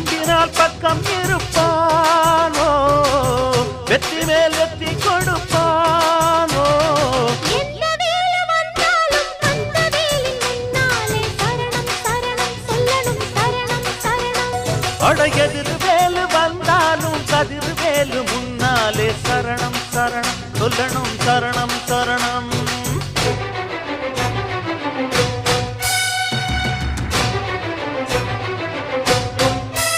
நம்பினால் பக்கம் இருப்பானோ வெற்றி மேல் வெற்றி கொடுப்பானோ அடையெதிர் வேலு வந்தாலும் கதிர் வேலு முன்னாலே சரணம் சரணம் சொல்லணும் சரணம்